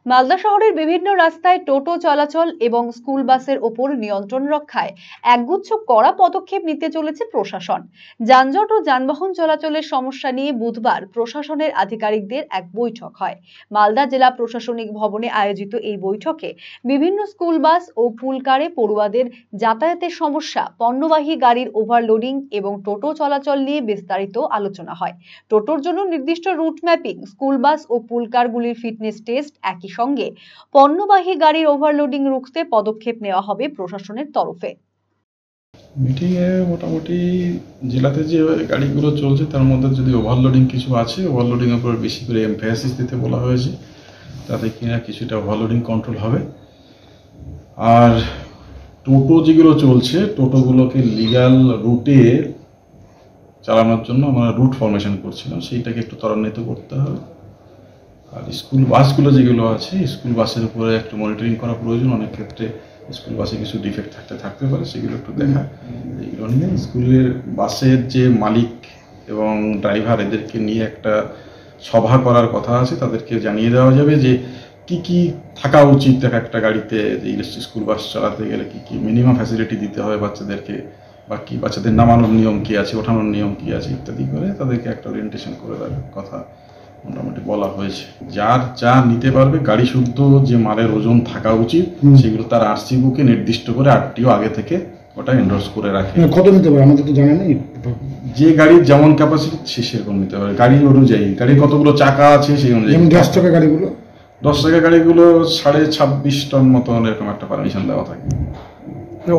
মালদা শহরের বিভিন্ন রাস্তায় টোটো চলাচল এবং স্কুল বাসের ওপর নিয়ন্ত্রণ রক্ষায় একগুচ্ছ কড়া পদক্ষেপ নিতে চলেছে প্রশাসন। যানজট ও যানবাহন চলাচলের সমস্যা নিয়ে বুধবার প্রশাসনের আধিকারিকদের এক বৈঠক হয়। মালদা জেলা প্রশাসনিক ভবনে আয়োজিত এই বৈঠকে বিভিন্ন স্কুল বাস ও পুলকারে পড়ুয়াদের যাতায়াতের সমস্যা, পণ্যবাহী গাড়ির ওভারলোডিং এবং টোটো চলাচল নিয়ে বিস্তারিত আলোচনা হয়। টোটোর জন্য নির্দিষ্ট রুট ম্যাপিং, স্কুল বাস ও পুলকারগুলির ফিটনেস টেস্ট, একই সঙ্গে পণ্যবাহী গাড়ির ওভারলোডিং রুখতে পদক্ষেপ নেওয়া হবে প্রশাসনের তরফে। মিটিং এ মোটামুটি জেলাতে যে গাড়িগুলো চলছে তার মধ্যে যদি ওভারলোডিং কিছু আছে, ওভারলোডিং এর উপর বেশি করে এমফাসিস দিতে বলা হয়েছে, তাতে কিনা কিছুটা ওভারলোডিং কন্ট্রোল হবে। আর টোটো যেগুলো চলছে, টোটোগুলোকে লিগ্যাল রুটে চালানোর জন্য আমরা রুট ফরমেশন করছিলাম, সেইটাকে একটু ত্বরান্বিত করতে হবে। আর স্কুল বাসগুলো যেগুলো আছে, স্কুল বাসের উপরে একটু মনিটরিং করা প্রয়োজন। অনেক ক্ষেত্রে স্কুল বাসে কিছু ডিফেক্ট থাকতে পারে, সেগুলো একটু দেখা। এইগুলো নিয়ে স্কুলের বাসের যে মালিক এবং ড্রাইভার, এদেরকে নিয়ে একটা সভা করার কথা আছে। তাদেরকে জানিয়ে দেওয়া যাবে যে কি কি থাকা উচিত একটা গাড়িতে, স্কুল বাস চালাতে গেলে কি কি মিনিমাম ফ্যাসিলিটি দিতে হবে বাচ্চাদেরকে, বা কি বাচ্চাদের নামানোর নিয়ম কি আছে, ওঠানোর নিয়ম কি আছে ইত্যাদি করে তাদেরকে একটা ওরিয়েন্টেশন করে দেওয়ার কথা মোটামুটি বলা হয়েছে। যার যা নিতে পারবে, গাড়ি শুদ্ধ যে মালের ওজন থাকা উচিত সেগুলো তার আরসি বুকে নির্দিষ্ট করে আরটিও আগে থেকে ওটা এন্ডোর্স করে রাখে। কত নিতে পারে আমাদের তো জানা নেই। যে গাড়ির যেমন ক্যাপাসিটি সে সেরকম নিতে পারে, গাড়ির অনুযায়ী, গাড়ির কতগুলো চাকা আছে সেই অনুযায়ী। 10 টাকা গাড়িগুলো 10 টাকা গাড়িগুলো 26.5 টন মতো এরকম একটা পারমিশন দেওয়া থাকে।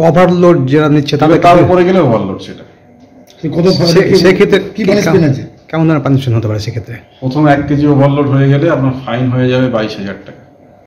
ওভারলোড যারা নিচ্ছে তার উপরে গেলে ওভারলোড, সেটা সেক্ষেত্রে কি পানিশমেন্ট আছে, কেমন ধরনের পানিশমেন্ট হতে পারে সেক্ষেত্রে? প্রথম 1 কেজি ওভারলোড হয়ে গেলে আপনার ফাইন হয়ে যাবে 22,000 টাকা।